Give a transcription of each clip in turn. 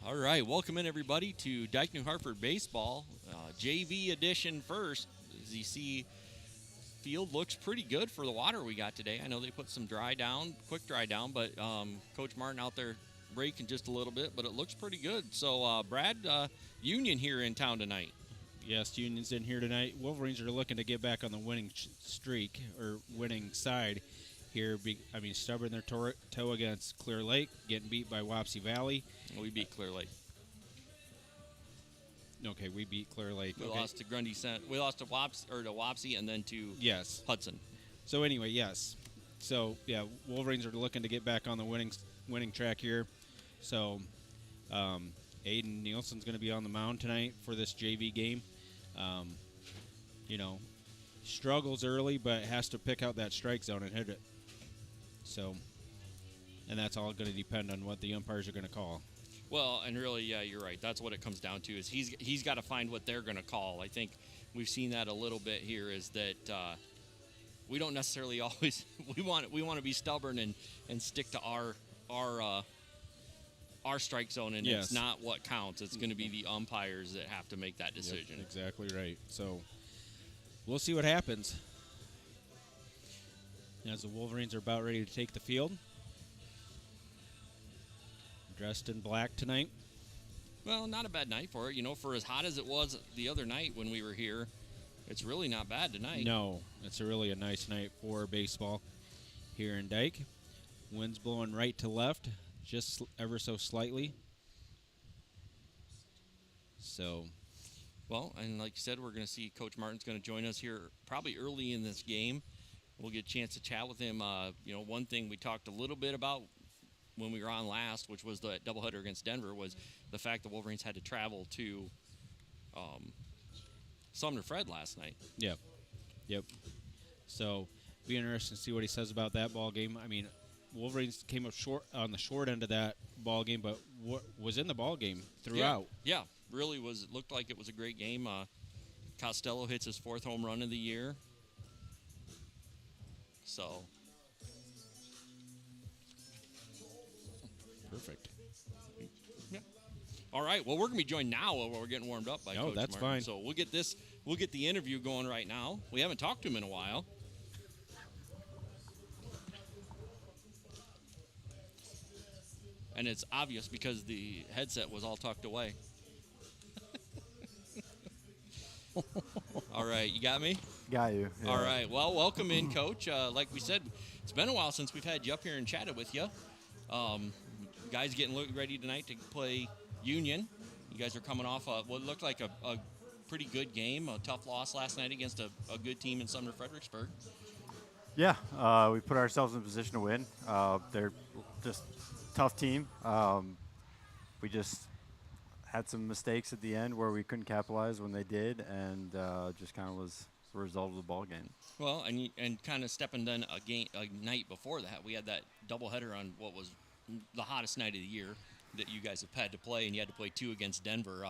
All right, welcome in everybody to Dike-New Hartford Baseball, JV edition first. As you see, field looks pretty good for the water we got today. I know they put some quick dry down, but Coach Martin out there raking just a little bit, but it looks pretty good. So, Brad, Union here in town tonight. Yes, Union's in here tonight. Wolverines are looking to get back on the winning streak or winning side here. Stubbing their toe against Clear Lake, getting beat by Wapsie Valley. We beat Clear Lake. Okay, we beat Clear Lake. We lost to Grundy. We lost to Wapsie and then to Hudson. So anyway, yes. So yeah, Wolverines are looking to get back on the winning track here. So Aiden Nielsen's going to be on the mound tonight for this JV game. Struggles early, but has to pick out that strike zone and hit it. So, and that's all going to depend on what the umpires are going to call. Well, and really, yeah, you're right. That's what it comes down to is he's got to find what they're going to call. I think we've seen that a little bit here is that we don't necessarily always we want to be stubborn and stick to our strike zone, and yes. It's not what counts. It's going to be the umpires that have to make that decision. Yep, exactly right. So we'll see what happens as the Wolverines are about ready to take the field. Dressed in black tonight. Well, not a bad night for it. For as hot as it was the other night when we were here, it's really not bad tonight. No, it's really a nice night for baseball here in Dike. Wind's blowing right to left, just ever so slightly. So, well, and like you said, we're going to see Coach Martin's going to join us here probably early in this game. We'll get a chance to chat with him. One thing we talked a little bit about when we were on last, which was the doubleheader against Denver, was the fact the Wolverines had to travel to Sumner Fred last night. Yep. So, be interesting to see what he says about that ball game. I mean, Wolverines came up short on the short end of that ball game, but was in the ball game throughout. Yeah, really was. It looked like it was a great game. Costello hits his 4th home run of the year. So. Perfect. Yeah. All right. Well, we're gonna be joined now while we're getting warmed up by Coach that's Martin. fine. So we'll get the interview going right now. We haven't talked to him in a while. And it's obvious because the headset was all tucked away. All right, you got me? Got you. Yeah. All right. Well, welcome in, Coach. Like we said, it's been a while since we've had you up here and chatted with you. Guys getting ready tonight to play Union. You guys are coming off what looked like a pretty good game, a tough loss last night against a good team in Sumner Fredericksburg. Yeah, we put ourselves in a position to win. They're just a tough team. We just had some mistakes at the end where we couldn't capitalize when they did, and just kind of was the result of the ball game. Well, and kind of stepping then a night before that, we had that doubleheader on what was the hottest night of the year that you guys have had to play, and you had to play 2 against Denver.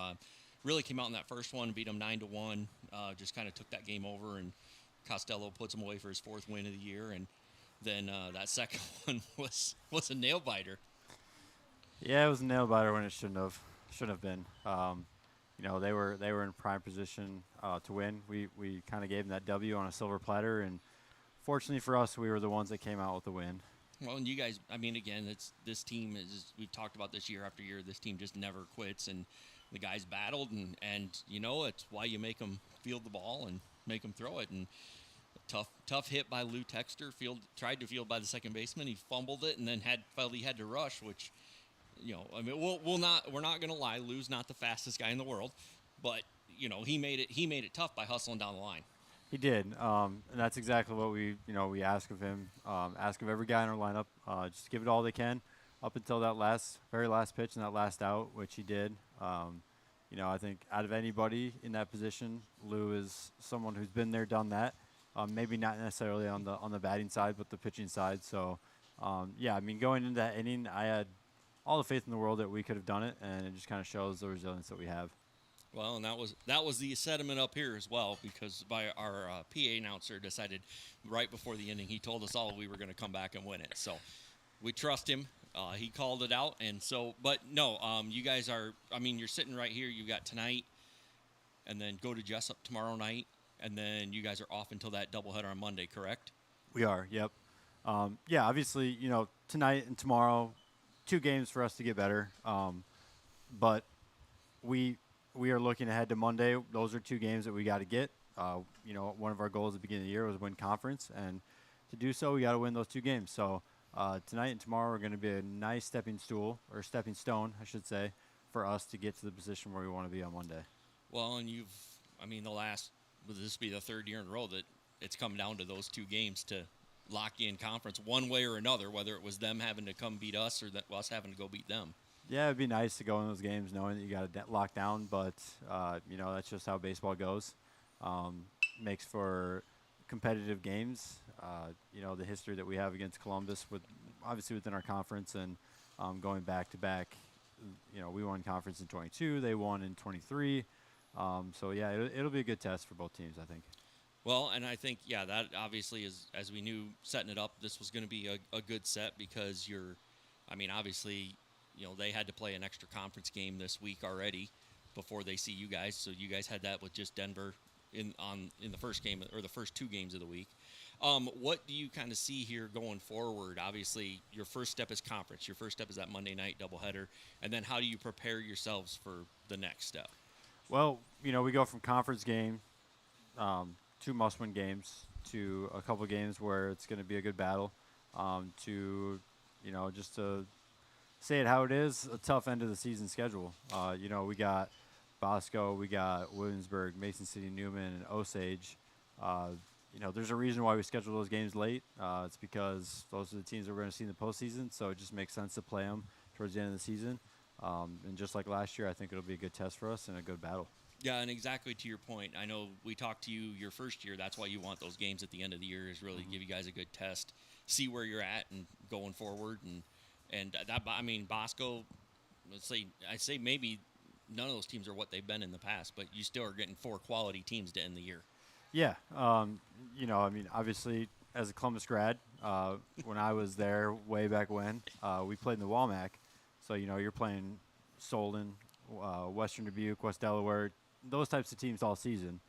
Really came out in that first one, beat them 9-1. Just kind of took that game over, and Costello puts him away for his 4th win of the year, and then that second one was a nail biter. Yeah, it was a nail biter when it shouldn't have been. They were in prime position to win. We kind of gave them that W on a silver platter, and fortunately for us, we were the ones that came out with the win. Well, and you guys, again, this team we've talked about this year after year. This team just never quits, and the guys battled, and it's why you make them field the ball and make them throw it. And tough hit by Lou Texter. Tried to field by the second baseman. He fumbled it, and then felt he had to rush, which. We're not going to lie. Lou's not the fastest guy in the world, but he made it tough by hustling down the line. He did, and that's exactly what we ask of him. Ask of every guy in our lineup, just give it all they can up until that very last pitch and that last out, which he did. I think out of anybody in that position, Lou is someone who's been there, done that. Maybe not necessarily on the batting side, but the pitching side. So, going into that inning, I had all the faith in the world that we could have done it, and it just kind of shows the resilience that we have. Well, and that was the sentiment up here as well, because our PA announcer decided right before the inning, he told us all we were going to come back and win it. So we trust him. He called it out, and so, but no, you guys are. I mean, you're sitting right here. You got tonight, and then go to Jessup tomorrow night, and then you guys are off until that doubleheader on Monday, correct? We are. Yep. Yeah. Obviously, tonight and tomorrow, 2 games for us to get better. But we we are looking ahead to Monday. Those are 2 games that we got to get. One of our goals at the beginning of the year was win conference, and to do so, we got to win those 2 games. So tonight and tomorrow are going to be a nice stepping stone, I should say, for us to get to the position where we want to be on Monday. Well, and would this be the third year in a row that it's come down to those 2 games to lock you in conference one way or another, whether it was them having to come beat us or us having to go beat them. Yeah, it'd be nice to go in those games knowing that you got to lock down, but that's just how baseball goes. Makes for competitive games. The history that we have against Columbus, obviously within our conference, and going back to back. We won conference in 22. They won in 23. So yeah, it'll be a good test for both teams, I think. Well, and I think, that obviously is, as we knew setting it up, this was going to be a good set because obviously, they had to play an extra conference game this week already before they see you guys. So you guys had that with just Denver in the first game or the first 2 games of the week. What do you kind of see here going forward? Obviously, your first step is conference. Your first step is that Monday night doubleheader. And then how do you prepare yourselves for the next step? Well, we go from conference game, 2 must-win games, to a couple games where it's going to be a good battle, to just to say it how it is, a tough end of the season schedule. We got Bosco, we got Williamsburg, Mason City, Newman, and Osage. There's a reason why we schedule those games late. It's because those are the teams that we're going to see in the postseason, so it just makes sense to play them towards the end of the season. And just like last year, I think it'll be a good test for us and a good battle. Yeah, and exactly to your point. I know we talked to you your first year. That's why you want those games at the end of the year, is really give you guys a good test, see where you're at and going forward. And Bosco, I say maybe none of those teams are what they've been in the past, but you still are getting 4 quality teams to end the year. Yeah. Obviously, as a Columbus grad, when I was there way back when, we played in the WAMAC. So, you're playing Solon, Western Dubuque, West Delaware, those types of teams all season.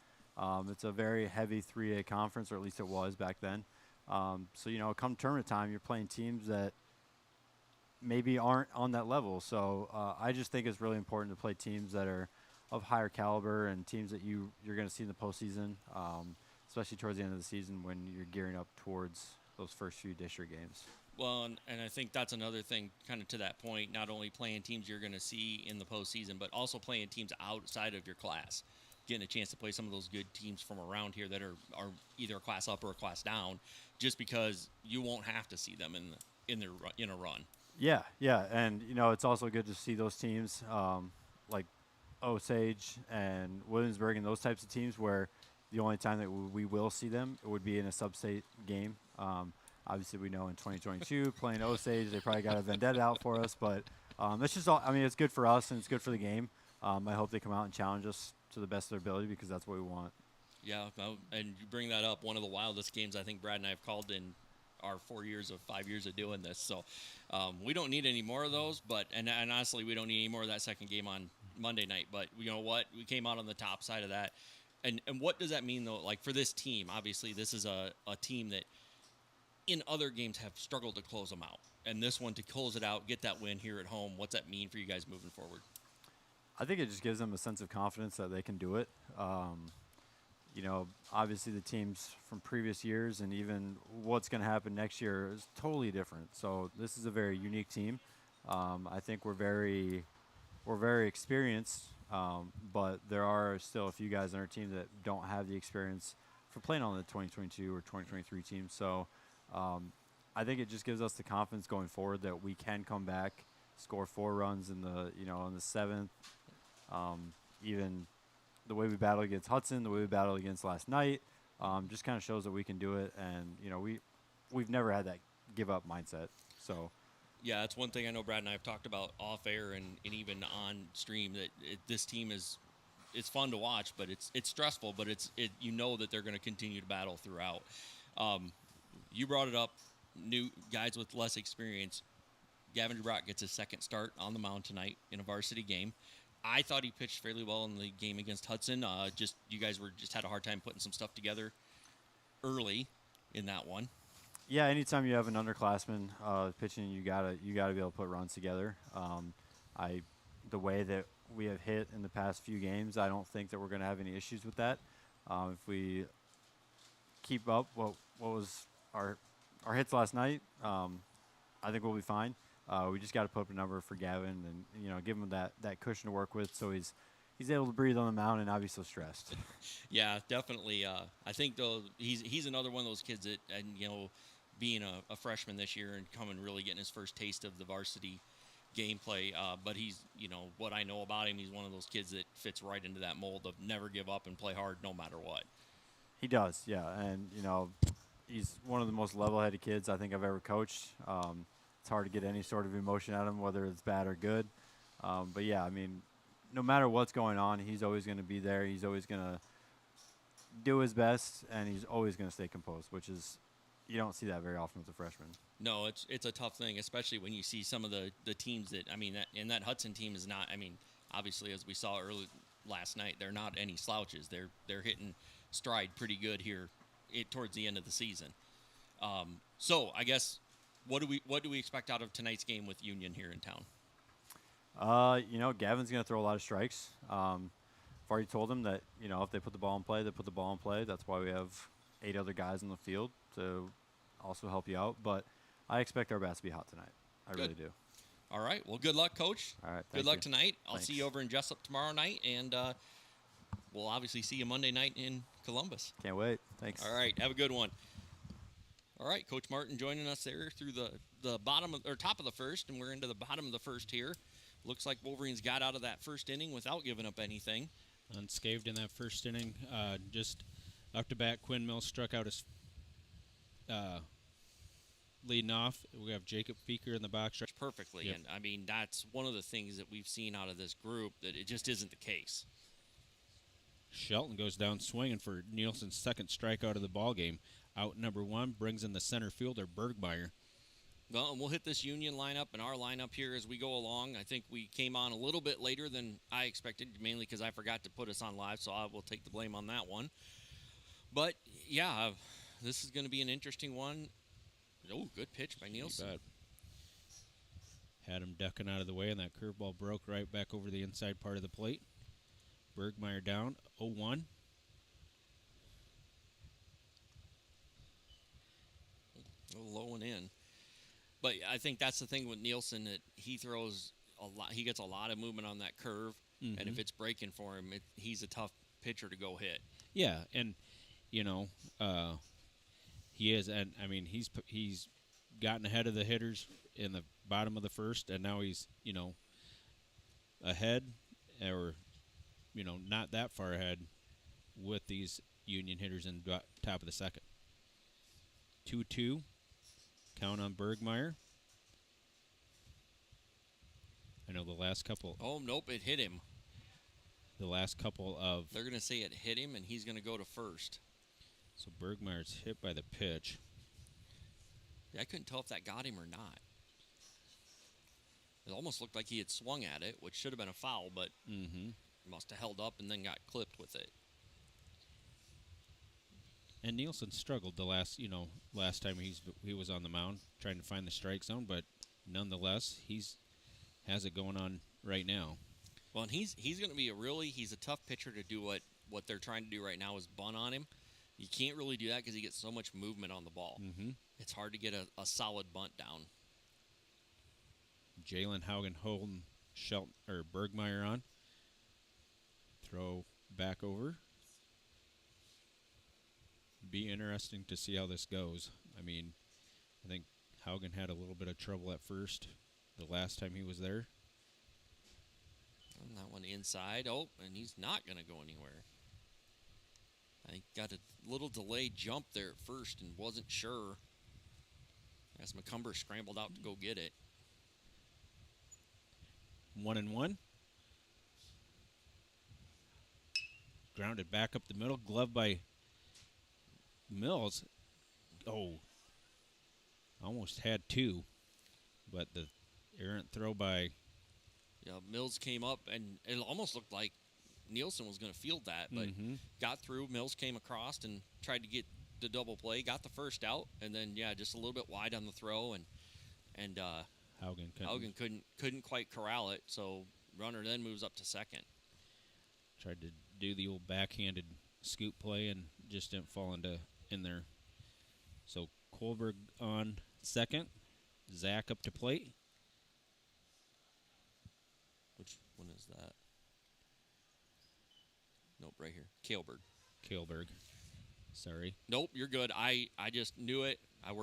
It's a very heavy 3A conference, or at least it was back then. So, come tournament time, you're playing teams that maybe aren't on that level. So I just think it's really important to play teams that are of higher caliber and teams that you're going to see in the postseason, especially towards the end of the season when you're gearing up towards those first few district games. Well, and I think that's another thing, kind of to that point, not only playing teams you're going to see in the postseason, but also playing teams outside of your class, getting a chance to play some of those good teams from around here that are either a class up or a class down, just because you won't have to see them in a run. Yeah, and it's also good to see those teams like Osage and Williamsburg and those types of teams where the only time that we will see them it would be in a sub-state game. Obviously, we know in 2022 playing Osage, they probably got a vendetta out for us, but it's just it's good for us and it's good for the game. I hope they come out and challenge us to the best of their ability because that's what we want. Yeah, and you bring that up. One of the wildest games I think Brad and I have called in our 5 years of doing this. So we don't need any more of those, and honestly, we don't need any more of that second game on Monday night. But you know what? We came out on the top side of that. And what does that mean, though? Like, for this team, obviously, this is a team that in other games have struggled to close them out. And this one, to close it out, get that win here at home, what's that mean for you guys moving forward? I think it just gives them a sense of confidence that they can do it. Obviously the teams from previous years and even what's going to happen next year is totally different. So this is a very unique team. I think we're very experienced, but there are still a few guys on our team that don't have the experience for playing on the 2022 or 2023 team. So I think it just gives us the confidence going forward that we can come back, score 4 runs in the in the 7th. Even the way we battled against Hudson, the way we battled against last night, just kind of shows that we can do it. And we've never had that give up mindset. So. Yeah, that's one thing I know Brad and I have talked about off air and even on stream, that this team it's fun to watch, but it's stressful, but you know that they're going to continue to battle throughout. You brought it up, new guys with less experience. Gavin DeBrock gets his second start on the mound tonight in a varsity game. I thought he pitched fairly well in the game against Hudson. Just you guys had a hard time putting some stuff together early in that one. Yeah, anytime you have an underclassman pitching, you gotta be able to put runs together. The way that we have hit in the past few games, I don't think that we're gonna have any issues with that. If we keep up what was our hits last night, I think we'll be fine. We just got to put up a number for Gavin and give him that cushion to work with, so he's able to breathe on the mound and not be so stressed. Yeah, definitely. I think though he's another one of those kids that, and being a freshman this year and really getting his first taste of the varsity gameplay. But he's what I know about him, he's one of those kids that fits right into that mold of never give up and play hard no matter what. He does, yeah, and he's one of the most level-headed kids I think I've ever coached. It's hard to get any sort of emotion out of him, whether it's bad or good. But yeah, I mean, no matter what's going on, he's always going to be there. He's always going to do his best, and he's always going to stay composed, which is you don't see that very often with a freshman. No, it's a tough thing, especially when you see some of the teams that that Hudson team is not. I mean, obviously, as we saw early last night, they're not any slouches. They're hitting stride pretty good here towards the end of the season. So I guess. What do we expect out of tonight's game with Union here in town? Gavin's going to throw a lot of strikes. I've already told him that, if they put the ball in play, they put the ball in play. That's why we have 8 other guys in the field to also help you out. But I expect our bats to be hot tonight. I really do. All right. Well, good luck, Coach. All right. Good luck tonight. I'll Thanks. see you over in Jessup tomorrow night, and we'll obviously see you Monday night in Columbus. Can't wait. Thanks. All right. Have a good one. All right, Coach Martin joining us there through the top of the first, and we're into the bottom of the first here. Looks like Wolverines got out of that first inning without giving up anything. Unscathed in that first inning. Just up to bat, Quinn Mills struck out his leading off. We have Jacob Feeker in the box. Perfectly, Yep. and I mean that's one of the things that we've seen out of this group, that it just isn't the case. Shelton goes down swinging for Nielsen's second strikeout of the ball game. Out number 1 brings in the center fielder, Bergmeyer. Well, and we'll hit this Union lineup and our lineup here as we go along. I think we came on a little bit later than I expected, mainly because I forgot to put us on live, so I will take the blame on that one. But, yeah, this is going to be an interesting one. Oh, good pitch by Nielsen. Had him ducking out of the way, and that curveball broke right back over the inside part of the plate. Bergmeyer down, 0-1. A little low and in. But I think that's the thing with Nielsen, that he throws a lot. He gets a lot of movement on that curve, and if it's breaking for him, he's a tough pitcher to go hit. Yeah, and, he is. And, I mean, he's gotten ahead of the hitters in the bottom of the first, and now he's, ahead or, not that far ahead with these Union hitters in top of the second. 2-2. Count on Bergmeyer. I know the last couple. Oh, nope, it hit him. The last couple of. They're going to say it hit him, and he's going to go to first. So Bergmeyer's hit by the pitch. Yeah, I couldn't tell if that got him or not. It almost looked like he had swung at it, which should have been a foul, but must have held up and then got clipped with it. And Nielsen struggled the last time he was on the mound trying to find the strike zone, but nonetheless, has it going on right now. Well, and he's going to be he's a tough pitcher to do what they're trying to do right now is bunt on him. You can't really do that because he gets so much movement on the ball. It's hard to get a solid bunt down. Jalen Haugen holding Shelton or Bergmeyer on. Throw back over. Be interesting to see how this goes. I mean, I think Haugen had a little bit of trouble at first the last time he was there. And that one inside. Oh, and he's not going to go anywhere. I got a little delayed jump there at first and wasn't sure as McCumber scrambled out to go get it. 1-1. Grounded back up the middle. Glove by Mills. Oh, almost had 2, but the Errant throw by Yeah, Mills came up, and it almost looked like Nielsen was going to field that, but got through. Mills came across and tried to get the double play, got the first out, and then just a little bit wide on the throw, and Haugen couldn't quite corral it. So runner then moves up to second. tried to do the old backhanded scoop play and just didn't fall in there. So Kohlberg on second, Zach up to plate. Which one is that? Nope, right here. Kohlberg. Sorry. Nope, you're good. I just knew it. I've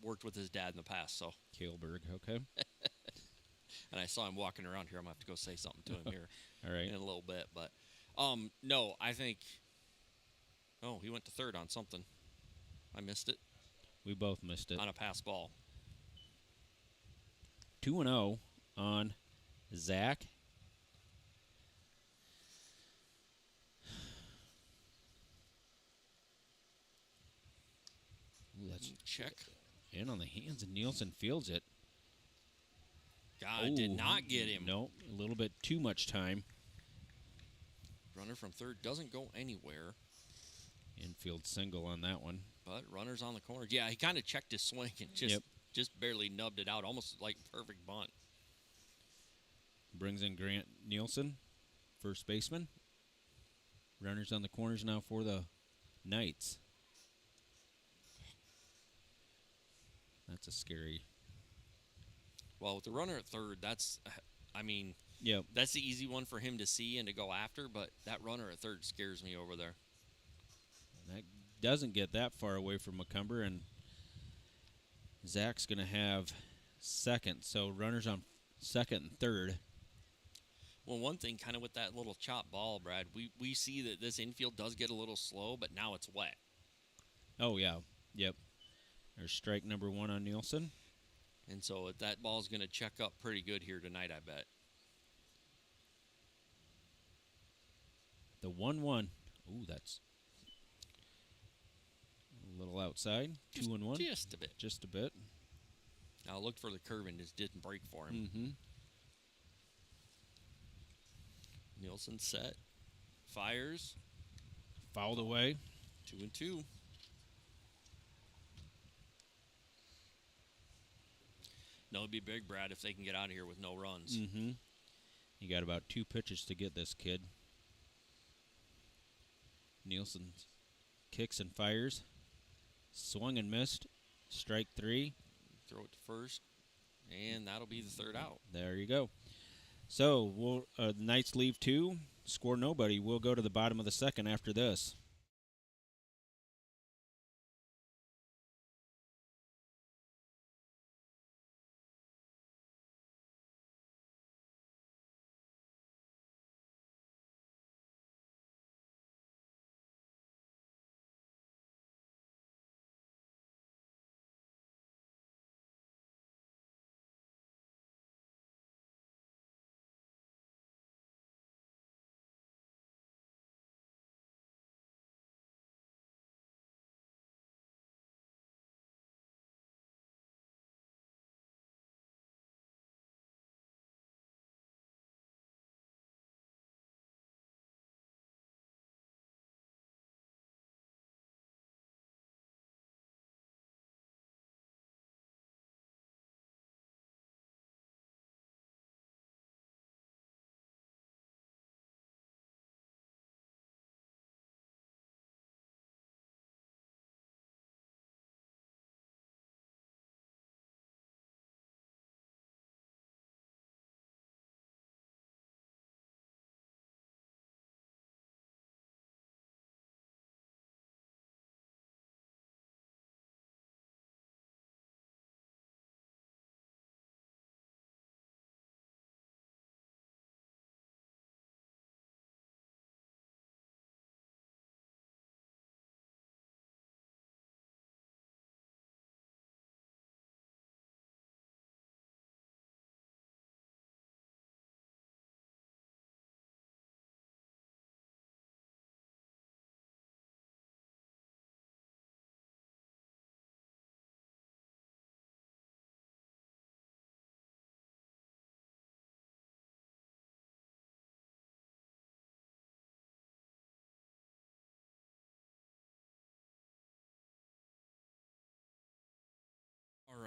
worked with his dad in the past, so. Kohlberg, okay. And I saw him walking around here. I'm gonna have to go say something to him here All right. in a little bit. But no, I think. Oh, he went to third on something. I missed it. We both missed it. On a pass ball. 2-0 on Zach. Ooh, that's check. in on the hands, and Nielsen fields it. God, did not get him. No, a little bit too much time. Runner from third doesn't go anywhere. Infield single on that one. But runner's on the corner. Yeah, he kind of checked his swing and just barely nubbed it out, almost like perfect bunt. Brings in Grant Nielsen, first baseman. Runners on the corners now for the Knights. That's a scary. Well, with the runner at third, that's the easy one for him to see and to go after, but that runner at third scares me over there. That doesn't get that far away from McCumber, and Zach's going to have second. So runners on second and third. Well, one thing kind of with that little chop ball, Brad, we see that this infield does get a little slow, but now it's wet. Oh, yeah. Yep. There's strike number one on Nielsen. And so that ball's going to check up pretty good here tonight, I bet. The 1-1. Ooh, that's a little outside. 2-1. Just a bit. Just a bit. I looked for the curve and just didn't break for him. Mm-hmm. Nielsen set. Fires. Fouled away. 2-2. No, it'd be big, Brad, if they can get out of here with no runs. Mm-hmm. You got about 2 pitches to get this kid. Nielsen kicks and fires. Swung and missed. Strike 3. Throw it to first, and that'll be the third out. There you go. So the Knights leave 2. Score nobody. We'll go to the bottom of the second after this.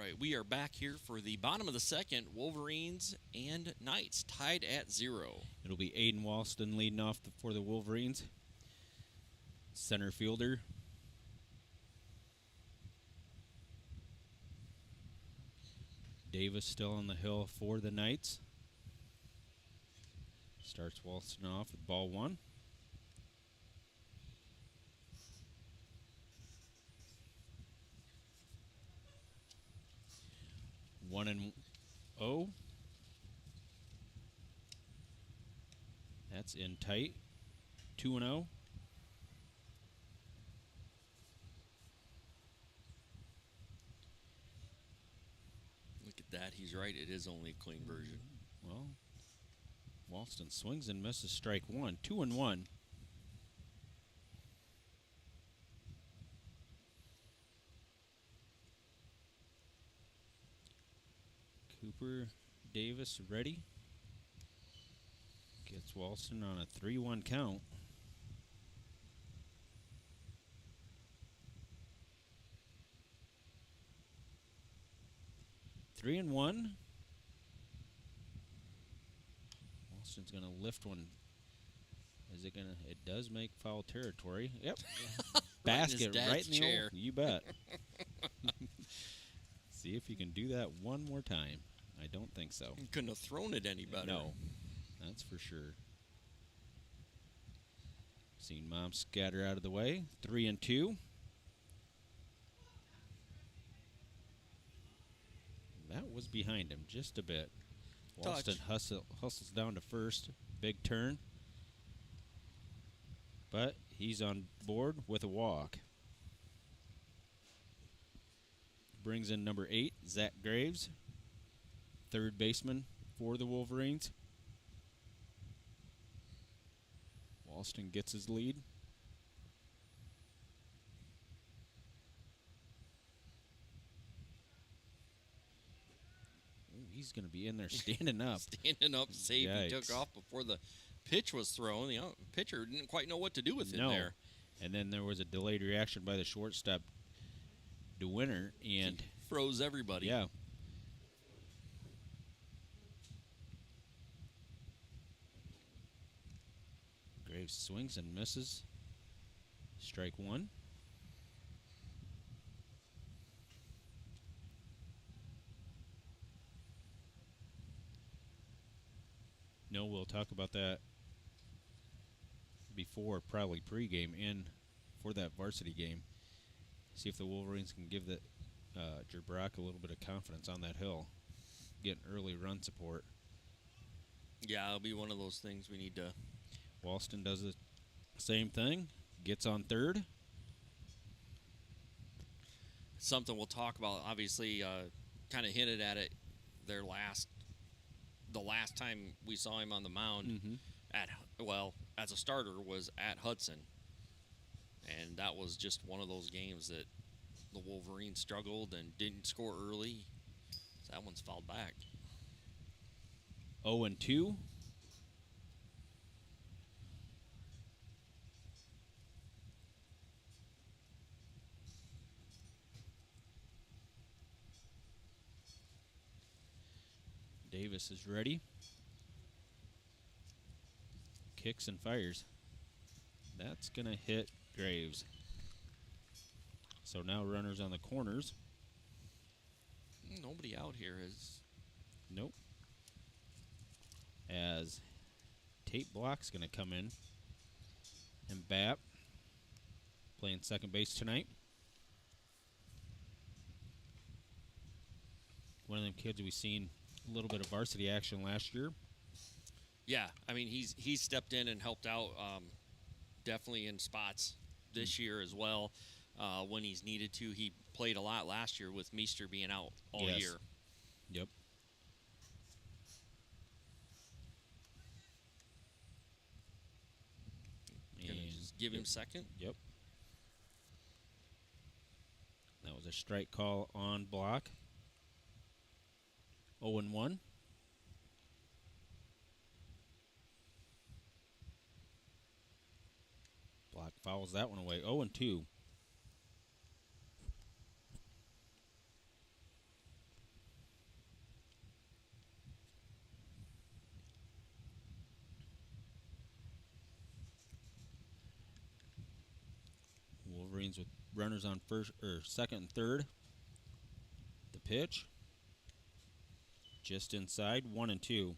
right, we are back here for the bottom of the second. Wolverines and Knights tied at 0. It'll be Aiden Walston leading off for the Wolverines. Center fielder. Davis still on the hill for the Knights. Starts Walston off with ball 1. 1-0. That's in tight. 2-0. Look at that. He's right. It is only a clean version. Well, Walston swings and misses strike 1. 2-1. Cooper Davis ready. Gets Walston on a 3-1 count. Three and one. Walston's going to lift one. Is it going to? It does make foul territory. Yep. Basket right in the chair. You bet. See if you can do that one more time. I don't think so. You couldn't have thrown it any better. No, that's for sure. Seen Mom scatter out of the way. 3-2. That was behind him just a bit. Walston hustles down to first. Big turn. But he's on board with a walk. Brings in number 8, Zach Graves, third baseman for the Wolverines. Walston gets his lead. Ooh, he's going to be in there standing up. Standing up, save. He took off before the pitch was thrown. The pitcher didn't quite know what to do with it there. And then there was a delayed reaction by the shortstop, DeWinter, and he froze everybody. Yeah. Graves swings and misses. Strike 1. No, we'll talk about that before, probably pregame and for that varsity game. See if the Wolverines can give the Gerbrock a little bit of confidence on that hill. Get early run support. Yeah, it'll be one of those things we need to. Walston does the same thing. Gets on third. Something we'll talk about. Obviously, kind of hinted at it. The last time we saw him on the mound as a starter was at Hudson, and that was just one of those games that the Wolverines struggled and didn't score early. So that one's fouled back. 0-2. Davis is ready. Kicks and fires. That's going to hit Graves. So now runners on the corners. Nobody out here is. Nope. As Tate Block's going to come in. And Bapp playing second base tonight. One of them kids we've seen a little bit of varsity action last year. Yeah, I mean, he's stepped in and helped out definitely in spots this year as well when he's needed to. He played a lot last year with Meester being out all year. Yep. Gonna just give him second? Yep. That was a strike call on Block. 0-1. Block fouls that one away. 0-2. Wolverines with runners on first or second and third. The pitch. Just inside, 1-2.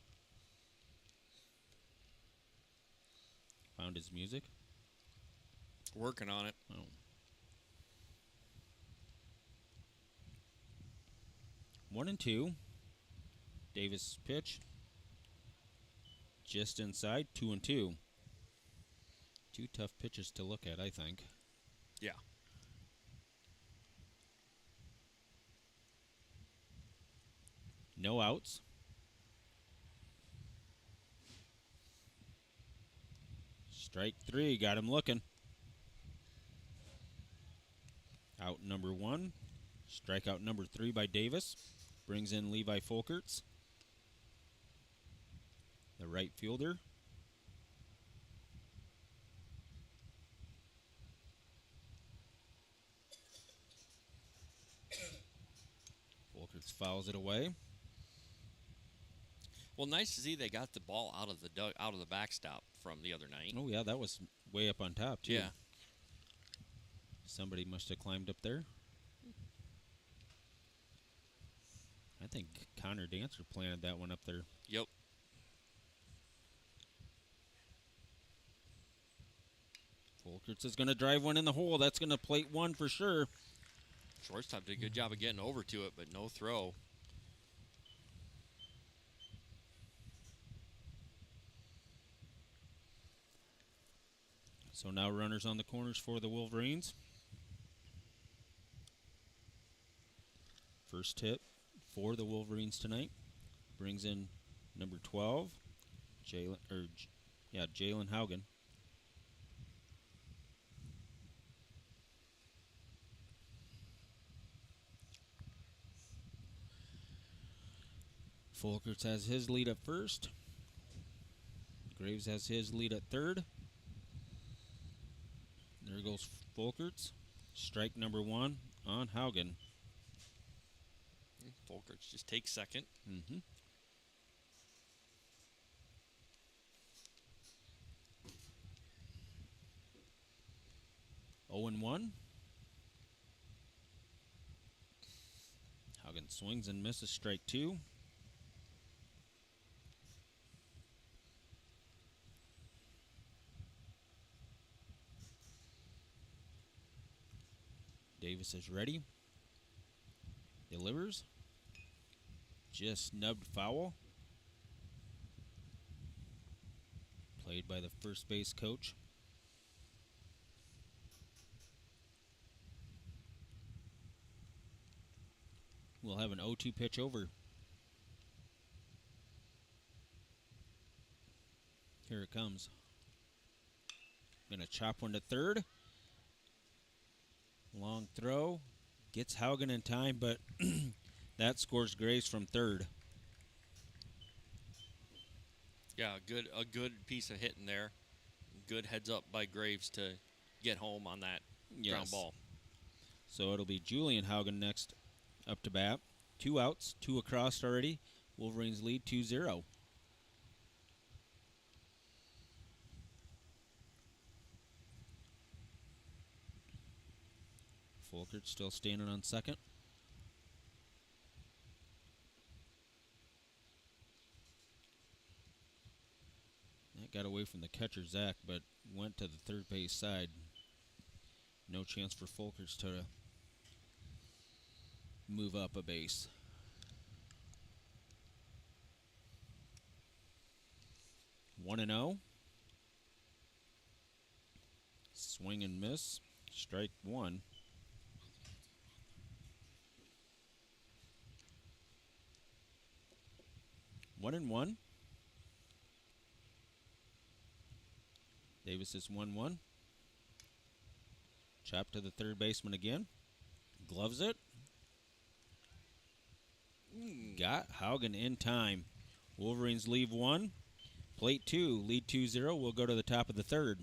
Found his music. Working on it. Oh. 1-2. Davis pitch. Just inside, 2-2. Two tough pitches to look at, I think. Yeah. No outs. Strike 3, got him looking. Out number 1. Strikeout number 3 by Davis. Brings in Levi Folkerts, the right fielder. Folkerts fouls it away. Well, nice to see they got the ball out of the backstop from the other night. Oh, yeah, that was way up on top, too. Yeah. Somebody must have climbed up there. I think Connor Dancer planted that one up there. Yep. Folkerts is going to drive one in the hole. That's going to plate one for sure. Shortstop did a good job of getting over to it, but no throw. So now runners on the corners for the Wolverines. First hit for the Wolverines tonight. Brings in number 12, Jalen Haugen. Folkerts has his lead at first. Graves has his lead at third. There goes Folkerts. Strike number 1 on Haugen. Folkerts just takes second. Mm-hmm. Oh and 1. Haugen swings and misses strike 2. Davis is ready. Delivers. Just snubbed foul. Played by the first base coach. We'll have an 0-2 pitch over. Here it comes. Gonna chop one to third. Long throw. Gets Haugen in time, but that scores Graves from third. Yeah, a good piece of hitting there. Good heads up by Graves to get home on that ground ball. So it'll be Julian Haugen next up to bat. 2 outs, 2 across already. Wolverines lead 2-0. Folkerts still standing on second. That got away from the catcher, Zach, but went to the third base side. No chance for Folkerts to move up a base. One and 0. Swing and miss. Strike 1. 1-1. Davis is 1-1. Chop to the third baseman again. Gloves it. Got Haugen in time. Wolverines leave 1. Plate 2, lead 2-0. We'll go to the top of the third.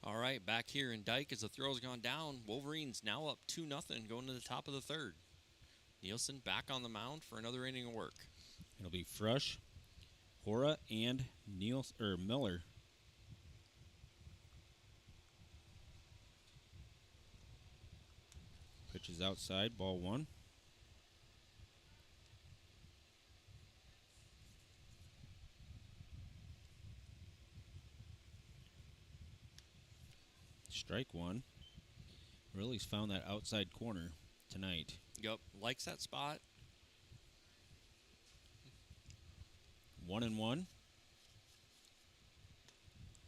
All right, back here in Dike as the throw's gone down. Wolverines now up 2-0 going to the top of the third. Nielsen back on the mound for another inning of work. It'll be Frush, Hora, and Miller. Pitch is outside, ball 1. Strike 1. Really's found that outside corner tonight. Yep, likes that spot. 1-1.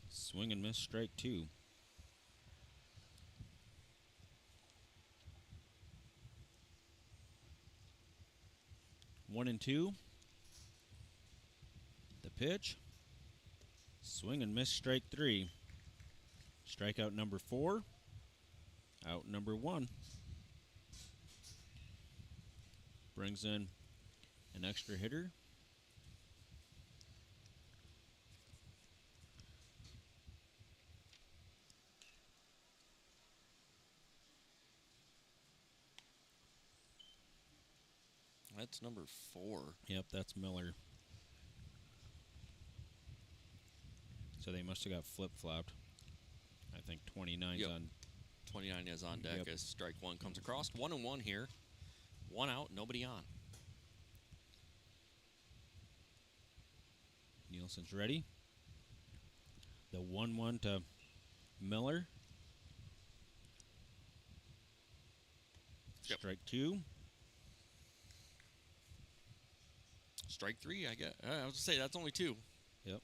Swing and miss, strike 2. One and 2. The pitch. Swing and miss, strike 3. Strikeout number 4. Out number 1. Brings in an extra hitter. That's number 4. Yep, that's Miller. So they must have got flip-flopped. I think 29's Yep. on. 29 is on deck Yep. as strike 1 comes across. 1-1 here. 1 out, nobody on. Nielsen's ready. The 1-1 to Miller. Yep. Strike 2. Strike 3, I guess. I was going to say, that's only 2. Yep.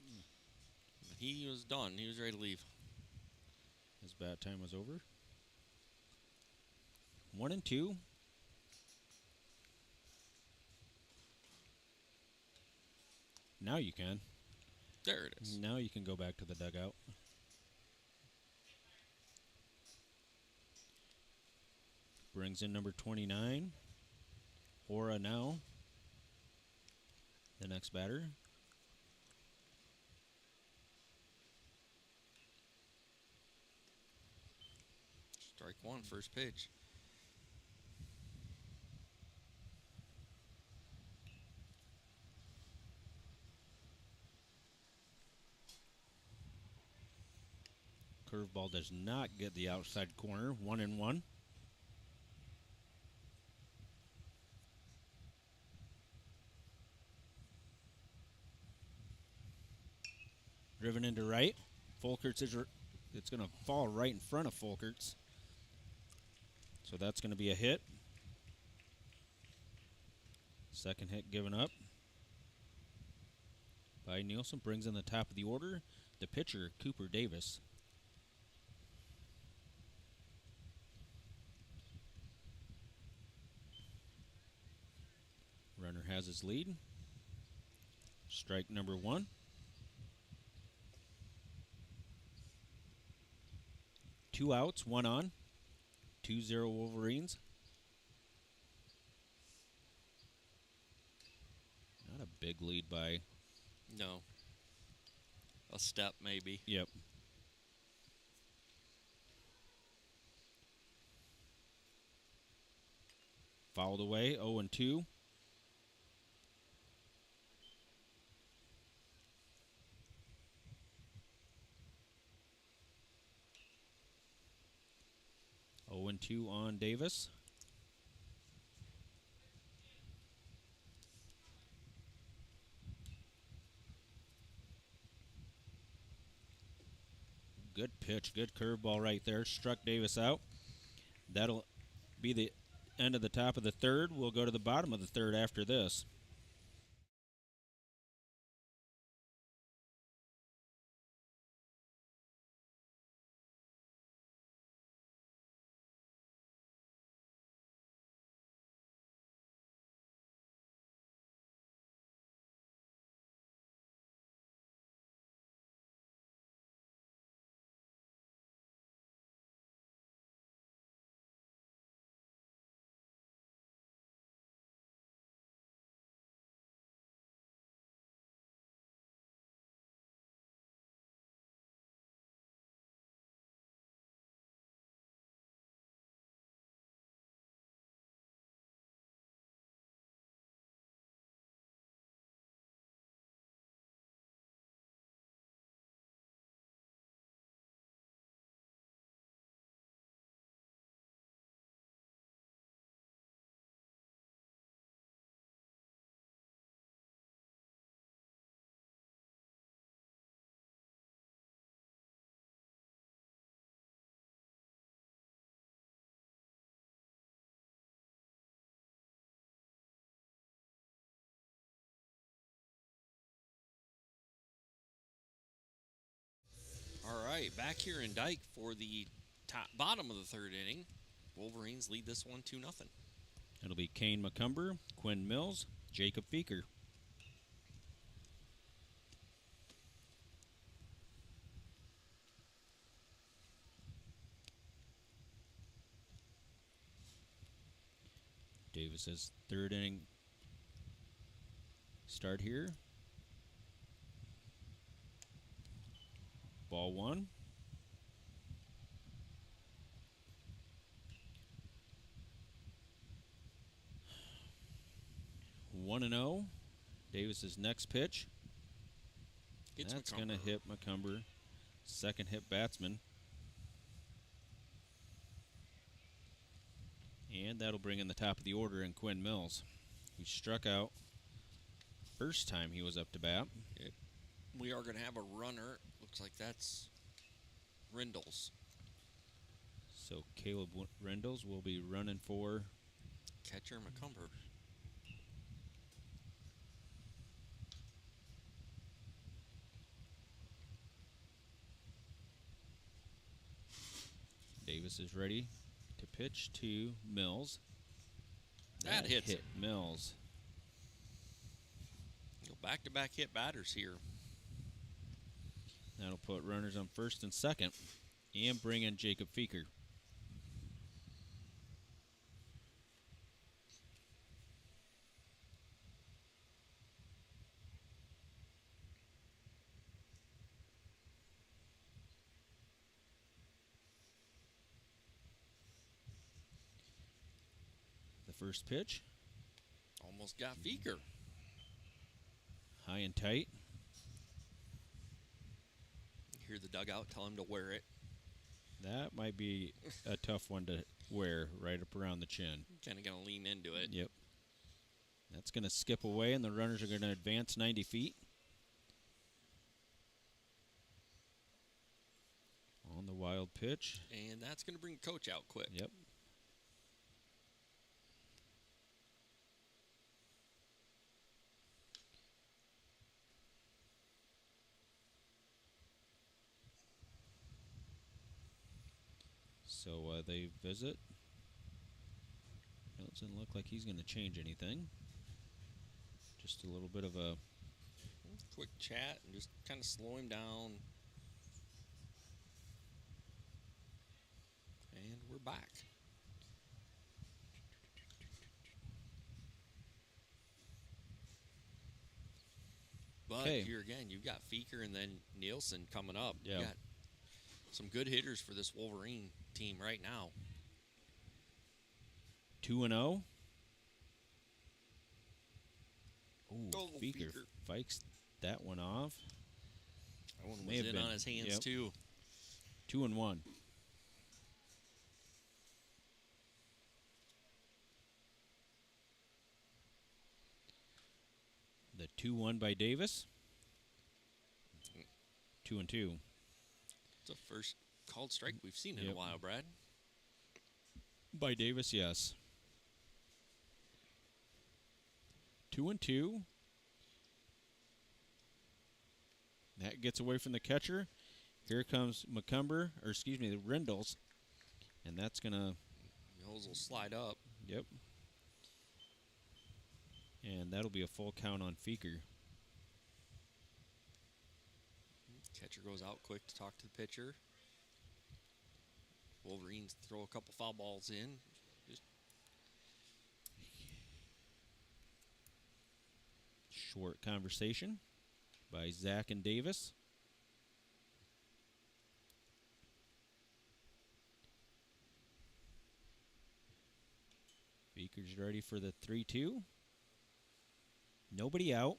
He was done. He was ready to leave. His bat time was over. 1 and 2. Now you can. There it is. Now you can go back to the dugout. Brings in number 29. Hora now. The next batter. Strike 1, first pitch. Curveball does not get the outside corner. 1-1. Driven into right. Folkerts is. It's going to fall right in front of Folkerts. So that's going to be a hit. Second hit given up by Nielsen. Brings in the top of the order. The pitcher, Cooper Davis. Runner has his lead. Strike number 1. Two outs, 1 on. 2-0 Wolverines. Not a big lead by. No. A step, maybe. Yep. Fouled away, 0-2. Oh, 2 on Davis. Good pitch, good curveball right there. Struck Davis out. That'll be the end of the top of the third. We'll go to the bottom of the third after this. right, back here in Dike for the bottom of the third inning. Wolverines lead this one 2-0. It'll be Kane McCumber, Quinn Mills, Jacob Feeker. Davis's third inning start here. Ball one. One and 0. Davis's next pitch. That's going to hit McCumber. Second hit batsman. And that'll bring in the top of the order in Quinn Mills, who struck out first time he was up to bat. We are going to have a runner. Looks like that's Rindles. So Caleb Rindles will be running for catcher McCumber. Davis is ready to pitch to Mills. That hits hit Mills. Back-to-back hit batters here. That'll put runners on first and second and bring in Jacob Feeker. The first pitch. Almost got Feeker. High and tight. Hear the dugout tell him to wear it. That might be a tough one to wear right up around the chin. Kind of going to lean into it. Yep. That's going to skip away, and the runners are going to advance 90 feet. On the wild pitch. And that's going to bring coach out quick. Yep. So they visit. Doesn't look like he's going to change anything. Just a little bit of a quick chat and just kind of slow him down. And we're back. But here again, you've got Feeker and then Nielsen coming up. Yeah. You got some good hitters for this Wolverine team right now. 2-0. Oh, Feeker fikes that one off. That one was in on his hands, too. 2-1. The 2-1 by Davis. 2-2. It's the first called strike we've seen in a while, Brad. By Davis, yes. 2-2. That gets away from the catcher. Here comes McCumber, or excuse me, the Rindles. And that's going to... Mills will slide up. Yep. And that'll be a full count on Feeker. Catcher goes out quick to talk to the pitcher. Wolverines throw a couple foul balls in. Short conversation by Zach and Davis. Feeker's ready for the 3-2. Nobody out.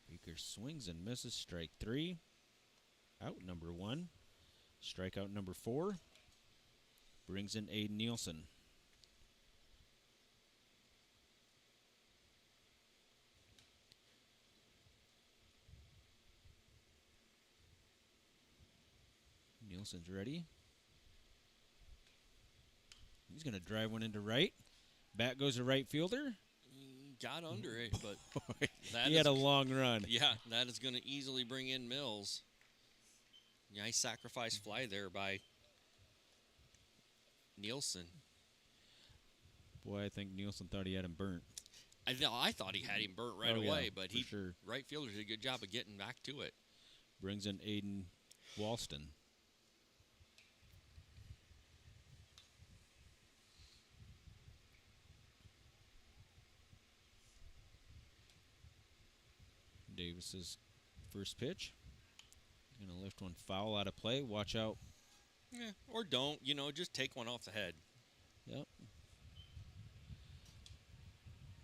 Feeker swings and misses. Strike 3. Out number 1. Strikeout number 4. Brings in Aiden Nielsen. Nielsen's ready. He's going to drive one into right. Bat goes to right fielder. got under it, but He had a long run. yeah, that is going to easily bring in Mills. Nice sacrifice fly there by Nielsen. Boy, I think Nielsen thought he had him burnt. I thought he had him burnt right Oh, yeah, away, but for sure. right fielder did a good job of getting back to it. Brings in Aiden Walston. Davis's first pitch. Going to lift one foul out of play. Watch out. Yeah, or don't. Just take one off the head. Yep.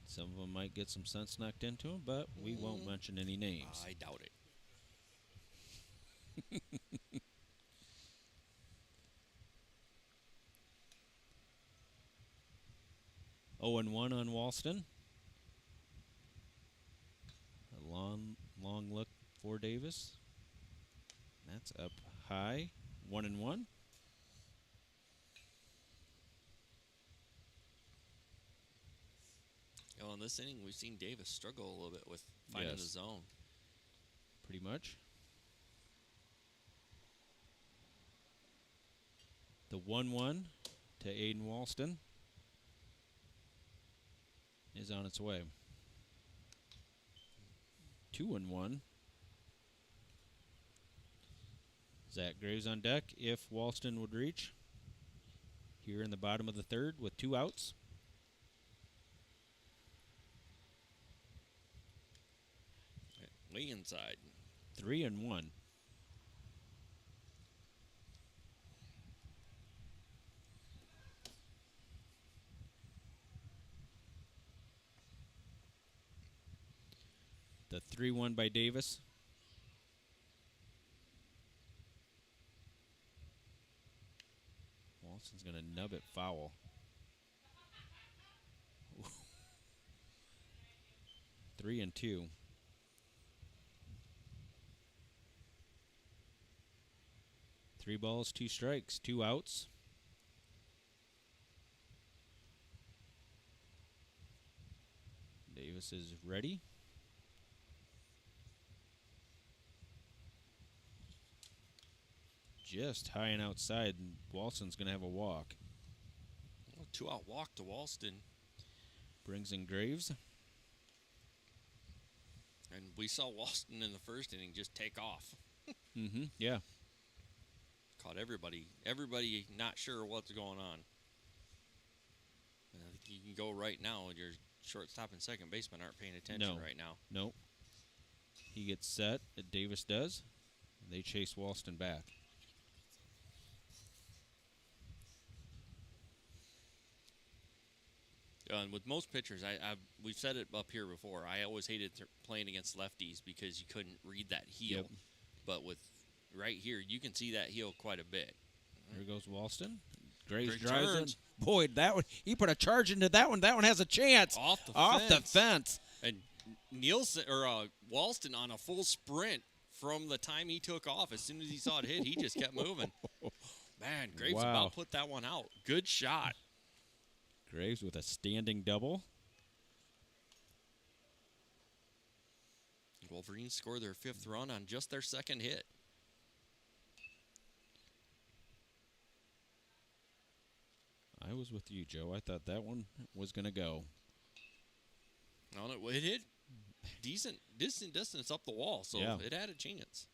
Some of them might get some sense knocked into them, but we won't mention any names. I doubt it. 0-1 on Walston. A long look for Davis. That's up high. 1-1. In this inning, we've seen Davis struggle a little bit with finding the zone. Pretty much. The 1-1 to Aiden Walston is on its way. 2-1. Zach Graves on deck if Walston would reach. Here in the bottom of the third with 2 outs. Way inside. 3-1. The 3-1 by Davis. Walston's going to nub it foul. 3-2. 3 balls, 2 strikes, 2 outs. Davis is ready. Just high and outside, and Walston's going to have a walk. 2-out walk to Walston. Brings in Graves. And we saw Walston in the first inning just take off. Yeah. Caught everybody not sure what's going on. And I think you can go right now, and your shortstop and second baseman aren't paying attention right now. Nope. He gets set. Davis does. They chase Walston back. And with most pitchers, we've said it up here before. I always hated playing against lefties because you couldn't read that heel. Yep. But with right here, you can see that heel quite a bit. There goes Walston. Graves Great drives in. turns. Boy, that one, he put a charge into that one. That one has a chance. Off the fence. And Nielsen or Walston on a full sprint from the time he took off. As soon as he saw it hit, he just kept moving. Man, Graves about put that one out. Good shot. Graves with a standing double. Wolverines score their 5th run on just their 2nd hit. I was with you, Joe. I thought that one was going to go. No, it hit decent distance up the wall, so it had a chance.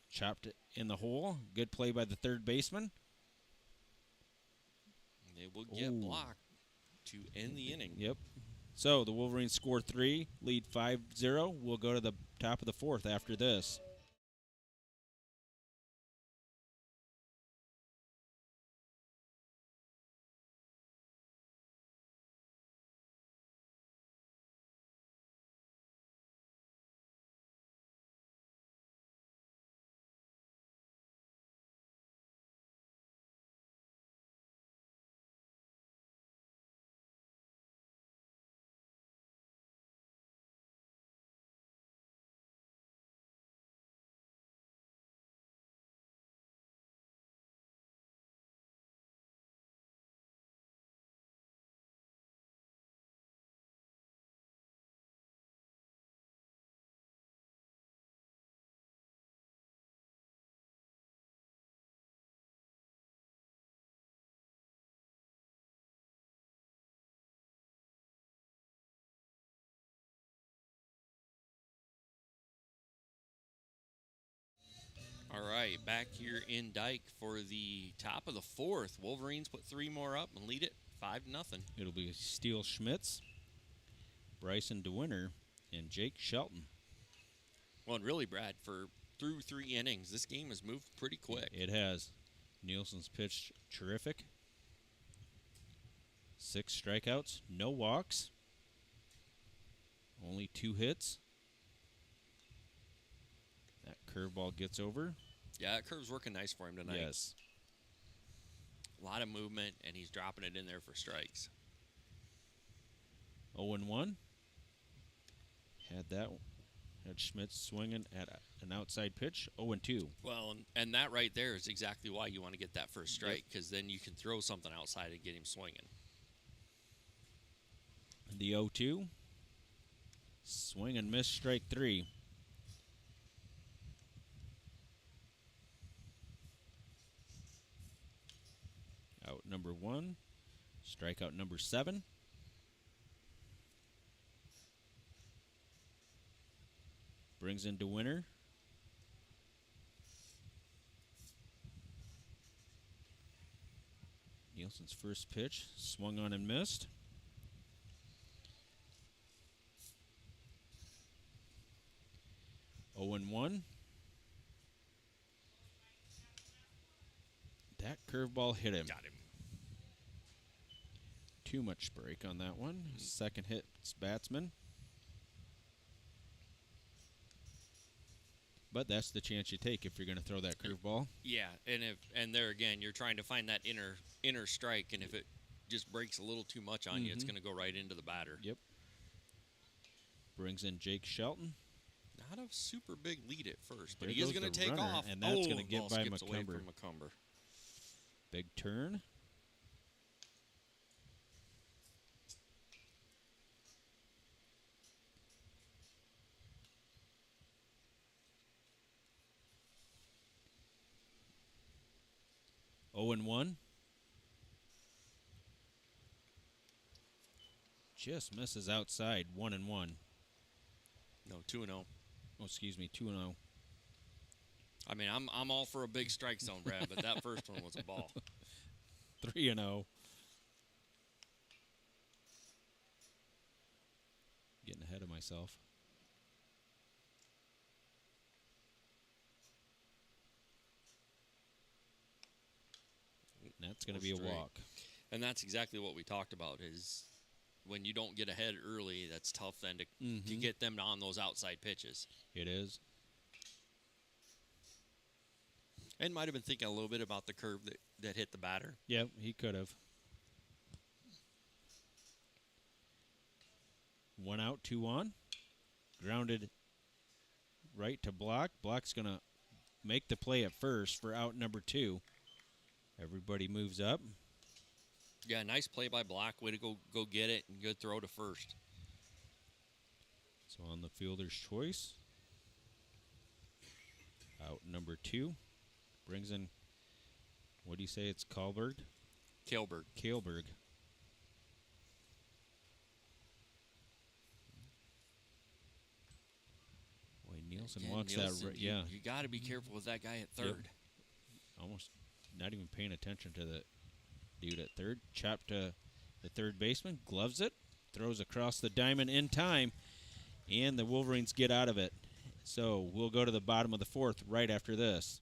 Chopped it in the hole. Good play by the third baseman. They will get blocked to end the inning. Yep. So the Wolverines score 3, lead 5-0. We'll go to the top of the 4th after this. All right, back here in Dike for the top of the fourth. Wolverines put 3 more up and lead it 5-0. It'll be Steele Schmitz, Bryson DeWinter, and Jake Shelton. Well, and really, Brad, through 3 innings, this game has moved pretty quick. It has. Nielsen's pitched terrific. 6 strikeouts, no walks, only 2 hits. That curveball gets over. Yeah, that curve's working nice for him tonight. Yes. A lot of movement, and he's dropping it in there for strikes. 0-1. Had Schmitz swinging at an outside pitch. 0-2. Well, and that right there is exactly why you want to get that first strike, because then you can throw something outside and get him swinging. The 0-2. Swing and miss, strike 3. Out number 1. Strikeout number 7. Brings in DeWinter. Nielsen's first pitch, swung on and missed. Oh and 1. That curveball hit him. Got him. Too much break on that one. Second hit, it's batsman. But that's the chance you take if you're going to throw that curveball. Yeah, and there again, you're trying to find that inner strike, and if it just breaks a little too much on you, it's going to go right into the batter. Yep. Brings in Jake Shelton. Not a super big lead at first, but There he is goes going the to take runner, off. and that's gonna the get ball by skips away McCumber. from McCumber. Big turn. Oh and 1. Just misses outside. 1 and 1. No, 2-0. Oh, excuse me. 2 and 0. I mean, I'm all for a big strike zone, Brad, but that first one was a ball. 3 and 0. Getting ahead of myself. And that's going to be a Straight. walk. And that's exactly what we talked about is when you don't get ahead early, that's tough then to get them on those outside pitches. It is. And might have been thinking a little bit about the curve that hit the batter. Yep, he could have. 1 out, 2 on. Grounded right to Block. Block's going to make the play at first for out number 2. Everybody moves up. Yeah, nice play by Block. Way to go get it and good throw to first. So on the fielder's choice. Out number 2. Brings in, what do you say? It's Kahlberg? Kahlberg. Kahlberg. Boy, Nielsen Again, walks Nielsen, that. Yeah. You got to be careful with that guy at third. Almost not even paying attention to the dude at third. Chop to the third baseman. Gloves it. Throws across the diamond in time. And the Wolverines get out of it. So we'll go to the bottom of the fourth right after this.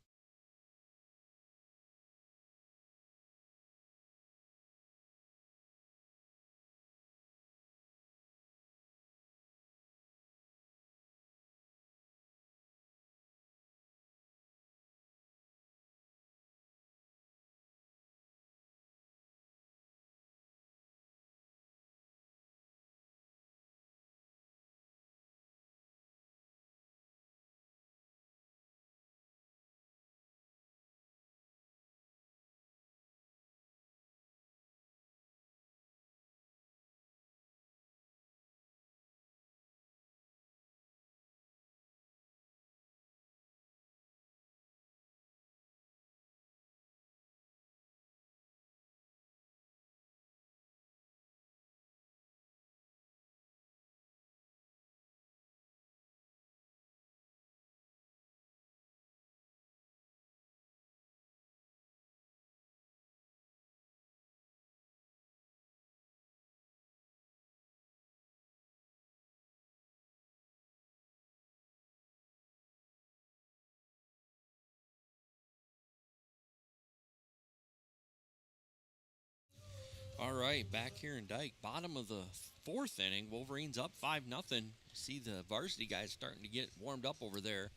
All right, back here in Dike, bottom of the fourth inning. Wolverines up 5-0. See the varsity guys starting to get warmed up over there.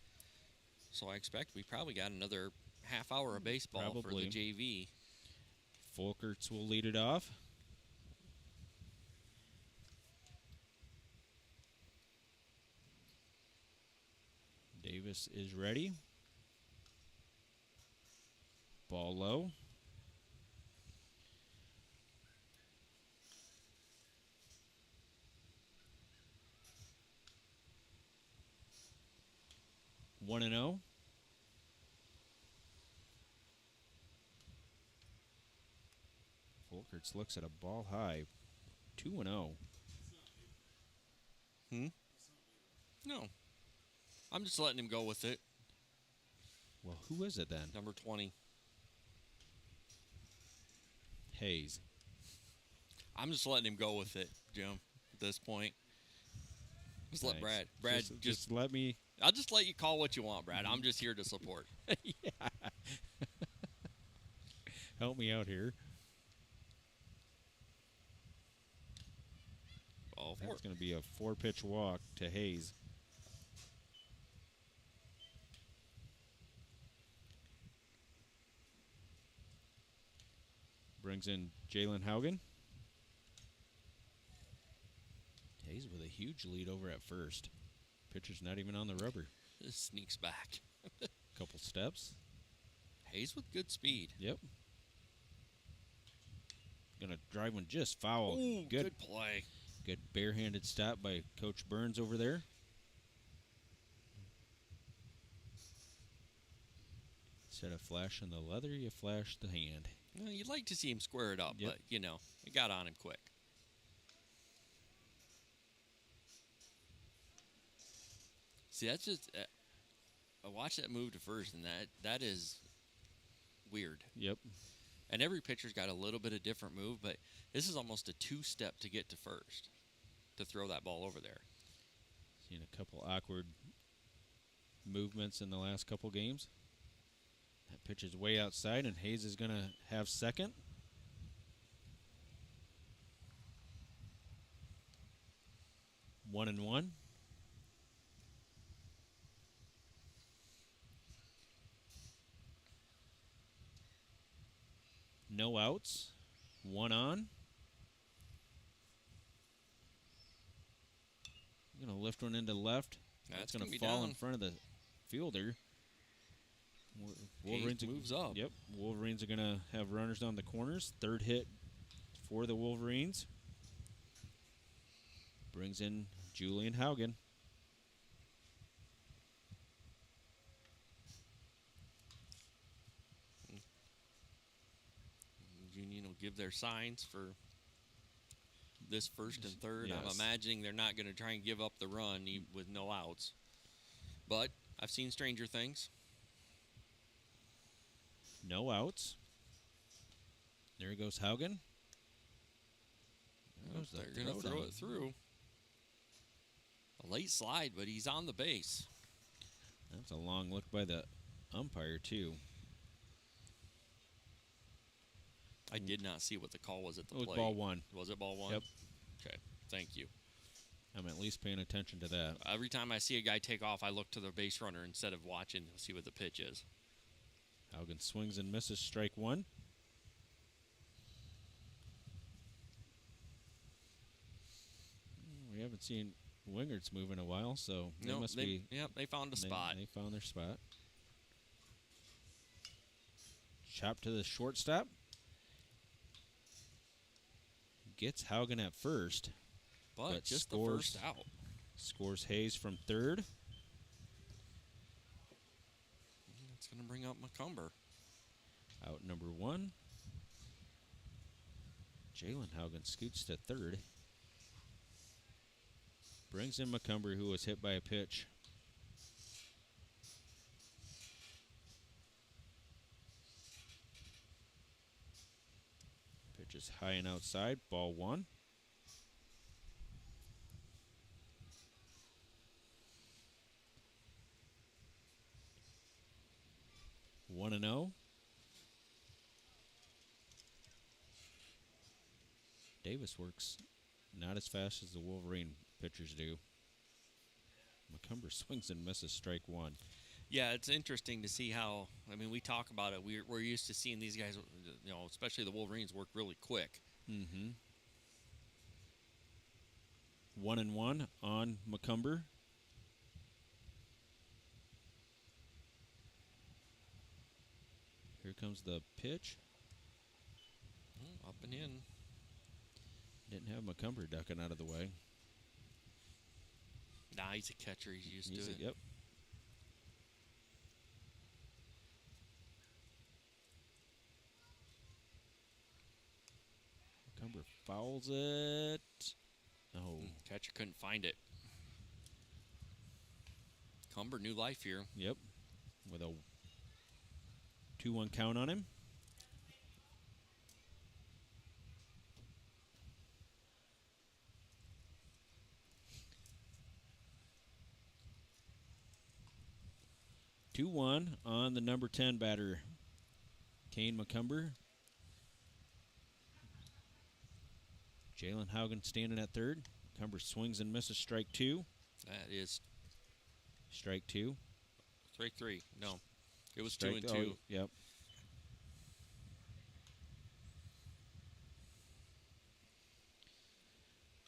So I expect we probably got another half hour of baseball for the JV. Folkerts will lead it off. Davis is ready. Ball low. One and 0. Folkerts looks at a ball high. 2 and 0. No. I'm just letting him go with it. Well, who is it then? Number 20. Hayes. I'm just letting him go with it, Jim, at this point. Just let Thanks. Brad just let me. I'll just let you call what you want, Brad. I'm just here to support. Yeah. Help me out here. Oh, That's going to be a 4-pitch walk to Hayes. Brings in Jalen Haugen. Hayes with a huge lead over at first. Pitcher's not even on the rubber. This sneaks back. Couple steps. Hayes with good speed. Yep. Gonna drive one just foul. Ooh, good play. Good barehanded stop by Coach Burns over there. Instead of flashing the leather, you flash the hand. Well, you'd like to see him square it up, Yep. but, it got on him quick. See, that's just I watched that move to first, and that is weird. Yep. And every pitcher's got a little bit of different move, but this is almost a two-step to get to first, to throw that ball over there. Seen a couple awkward movements in the last couple games. That pitch is way outside, and Hayes is going to have second. One and one. No outs. One on. Going to lift one into left. That's going gonna to be fall down. in front of the fielder. Hayes moves up. Yep. Wolverines are going to have runners down the corners. Third hit for the Wolverines. Brings in Julian Haugen. Union will give their signs for this first and third. I'm Yes. imagining they're not going to try and give up the run with no outs. But I've seen stranger things. No outs. There goes Haugen. There goes the They're going to throw down. it through. A late slide, but he's on the base. That's a long look by the umpire, too. I did not see what the call was at the It was plate. ball one. Was it ball one? Yep. Okay, thank you. I'm at least paying attention to that. Every time I see a guy take off, I look to the base runner instead of watching to see what the pitch is. Haugen swings and misses strike one. We haven't seen Wingards move in a while, so they No, must be. Yep, they found a spot. They found their spot. Chop to the shortstop. Gets Haugen at first. But just scores, the first out. Scores Hayes from third. It's going to bring up McCumber. Out number one. Jalen Haugen scoots to third. Brings in McCumber, who was hit by a pitch. Pitch is high and outside. Ball one. One and 0. Davis works not as fast as the Wolverine pitchers do. McCumber swings and misses strike one. Yeah, it's interesting to see how. I mean, we talk about it. We're used to seeing these guys, especially the Wolverines, work really quick. Mm-hmm. 1-1 on McCumber. Here comes the pitch. Up and in. Didn't have McCumber ducking out of the way. Nah, he's a catcher. He's used to it. Yep. McCumber fouls it. Oh. Catcher couldn't find it. Cumber, new life here. Yep. With a 2-1 count on him. Two-1 on the number 10 batter, Kane McCumber. Jalen Haugen standing at third. McCumber swings and misses strike two. That is Strike two. strike three. No, it was Strike 2 and 2. Yep.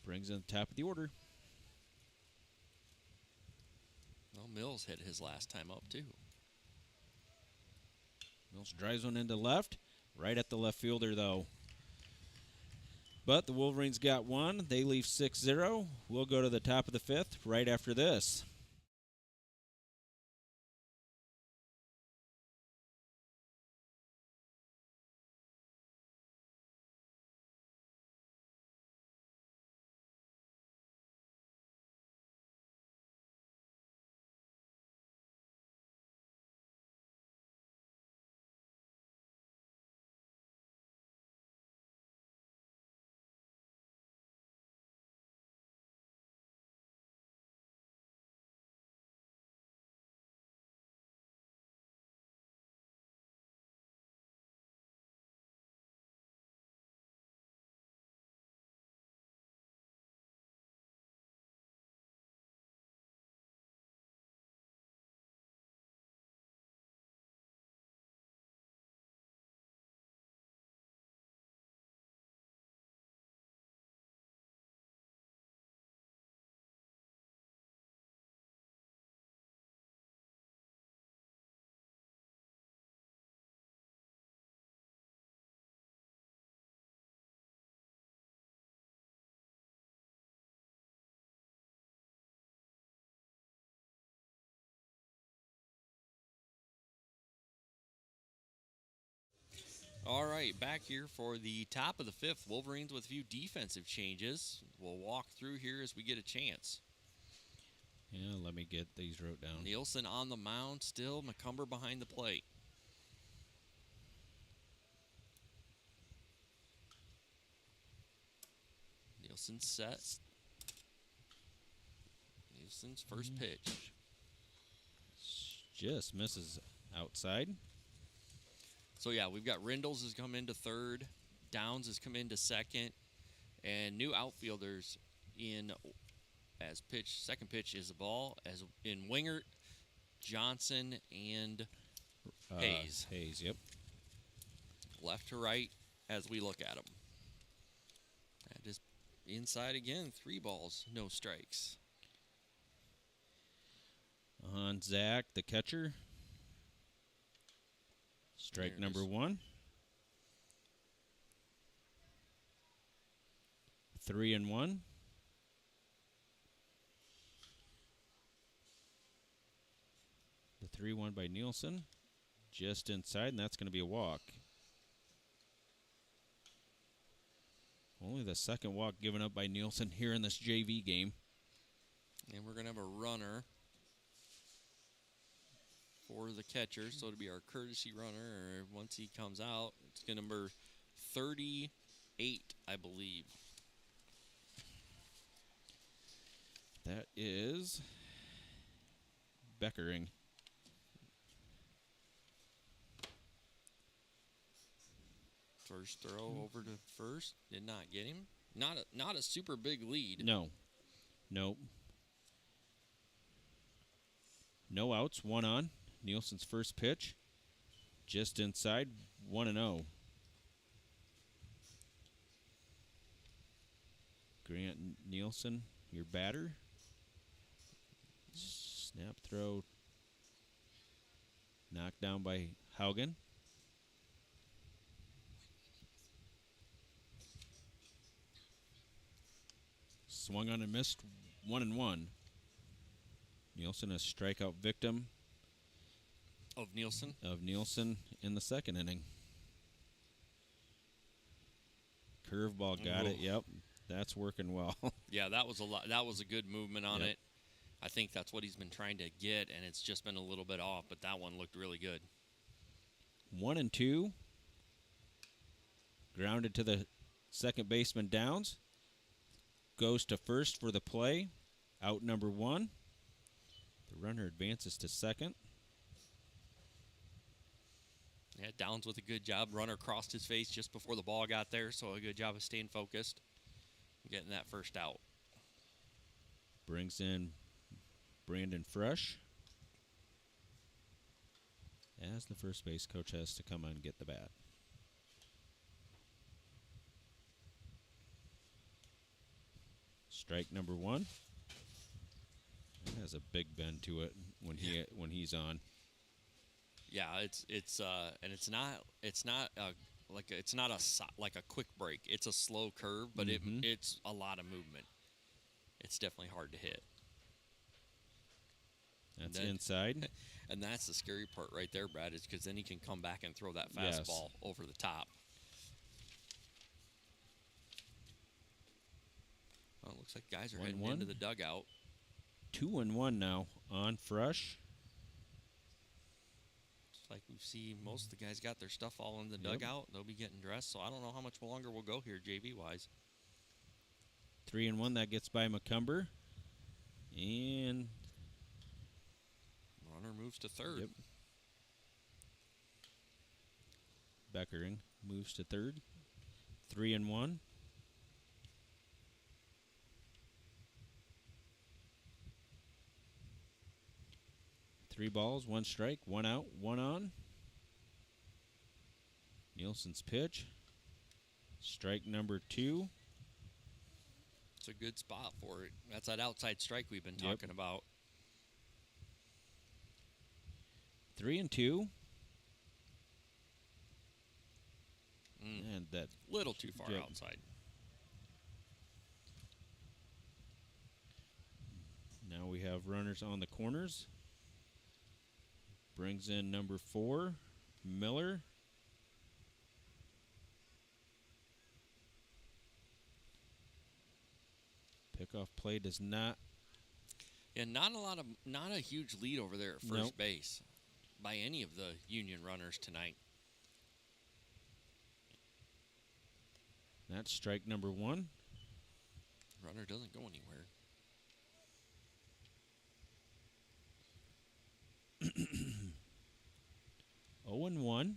Brings in the top of the order. Well, Mills hit his last time up, too. Mills drives one into left. Right at the left fielder, though. But the Wolverines got one. They leave 6-0. We'll go to the top of the fifth right after this. All right, back here for the top of the fifth. Wolverines with a few defensive changes. We'll walk through here as we get a chance. Yeah, let me get these wrote down. Nielsen on the mound still. McCumber behind the plate. Nielsen set. Nielsen's first pitch. Just misses outside. So, yeah, we've got Rindles has come into third. Downs has come into second. And new outfielders in as pitch. Second pitch is the ball. As in Wingert, Johnson, and Hayes. Hayes, yep. Left to right as we look at them. That is inside again. 3 balls, no strikes. On Zach, the catcher. Strike number 1. 3-1. The 3-1 by Nielsen. Just inside, and that's going to be a walk. Only the second walk given up by Nielsen here in this JV game. And we're going to have a runner for the catcher, so it'll be our courtesy runner. Or once he comes out, it's going to number 38, I believe. That is Beckering. First throw over to first. Did not get him. not a super big lead. No. Nope. No outs, 1 on. Nielsen's first pitch. Just inside, 1-0. Grant Nielsen, your batter. Snap throw. Knocked down by Haugen. Swung on and missed, 1-1. Nielsen, a strikeout victim Of Nielsen. in the second inning. Curveball got it. Yep, that's working well. Yeah, that was a lot. That was a good movement on Yep. it. I think that's what he's been trying to get, and it's just been a little bit off. But that one looked really good. 1-2. Grounded to the second baseman Downs. Goes to first for the play. Out number 1. The runner advances to second. Yeah, Downs with a good job. Runner crossed his face just before the ball got there, so a good job of staying focused, getting that first out. Brings in Brandon Fresh. As the first base coach has to come on and get the bat. Strike number 1. It has a big bend to it when he's on. Yeah, it's not like a quick break. It's a slow curve, but it's a lot of movement. It's definitely hard to hit. That's inside. And that's the scary part right there, Brad, is because then he can come back and throw that Yes. fastball over the top. Well, it looks like guys are heading 1-1. into the dugout. 2-1 now on Fresh. It's like we see most of the guys got their stuff all in the Yep. dugout. They'll be getting dressed, so I don't know how much longer we'll go here, JV-wise. 3-1, that gets by McCumber. And Runner moves to third. Yep. Beckering moves to third. 3-1. Three balls, 1 strike, 1 out, 1 on. Nielsen's pitch. Strike number 2. It's a good spot for it. That's that outside strike we've been Yep. talking about. 3-2. Mm. And that Little too far Yep. outside. now we have runners on the corners. Brings in number 4, Miller. Pickoff play does not. Yeah, not a huge lead over there at first Nope. base by any of the Union runners tonight. That's strike number 1. Runner doesn't go anywhere. 0-1.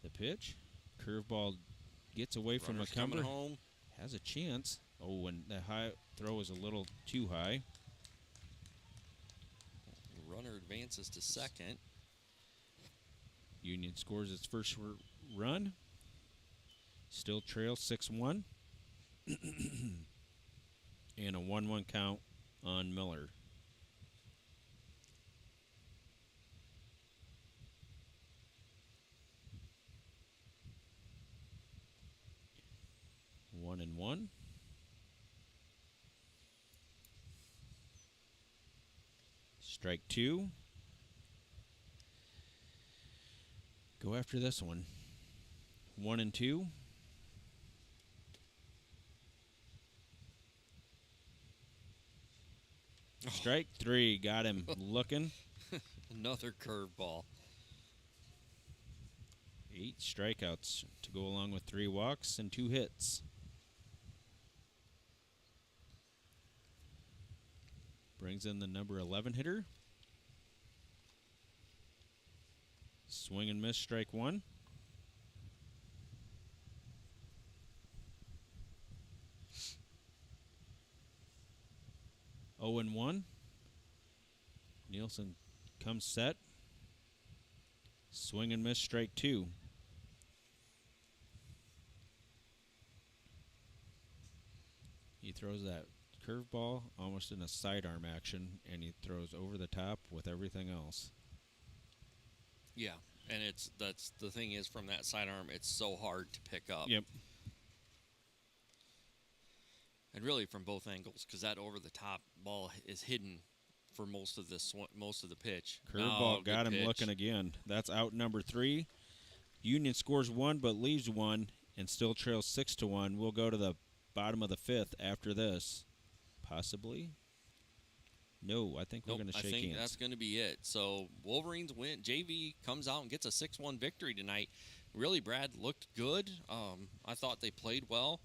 The pitch. Curveball gets away from Runner's coming McCumber. home. Has a chance. Oh, and the high throw is a little too high. Runner advances to second. Union scores its first run. Still trails 6-1. And a 1-1 count on Miller. One and one. Strike 2. Go after this one. 1-2. Strike 3. Got him looking. Another curveball. 8 strikeouts to go along with 3 walks and 2 hits. Brings in the number 11 hitter. Swing and miss, strike 1. 0-1. Nielsen comes set. Swing and miss, strike 2. He throws that curveball almost in a sidearm action, and he throws over the top with everything else. Yeah, and that's the thing is from that sidearm, it's so hard to pick up. Yep. And really from both angles, because that over the top ball is hidden for most of the pitch. Curveball Good got him pitch. looking again. That's out number 3. Union scores 1 but leaves 1 and still trails 6-1. We'll go to the bottom of the 5th after this. Possibly. No, I think we're going to shake I think hands. that's going to be it. So Wolverines win. JV comes out and gets a 6-1 victory tonight. Really, Brad looked good. I thought they played well.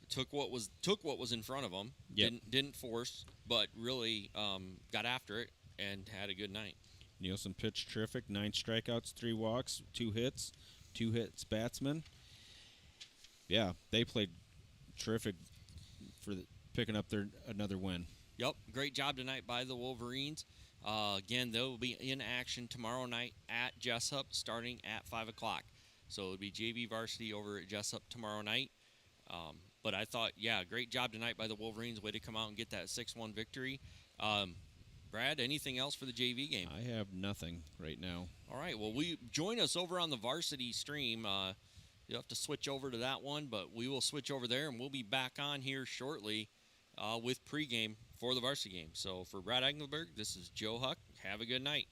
Took what was in front of them. Yep. Didn't force, but really got after it and had a good night. Nielsen pitched terrific. 9 strikeouts, 3 walks, 2 hits. 2 hits batsmen. Yeah, they played terrific for picking up another win. Yep, great job tonight by the Wolverines. Again, they will be in action tomorrow night at Jessup starting at 5 o'clock. So it'll be JV varsity over at Jessup tomorrow night. But I thought, yeah, great job tonight by the Wolverines. Way to come out and get that 6-1 victory. Brad, anything else for the JV game? I have nothing right now. All right, well, join us over on the varsity stream. You'll have to switch over to that one, but we will switch over there, and we'll be back on here shortly with pregame for the varsity game. So for Brad Engelberg, this is Joe Huck. Have a good night.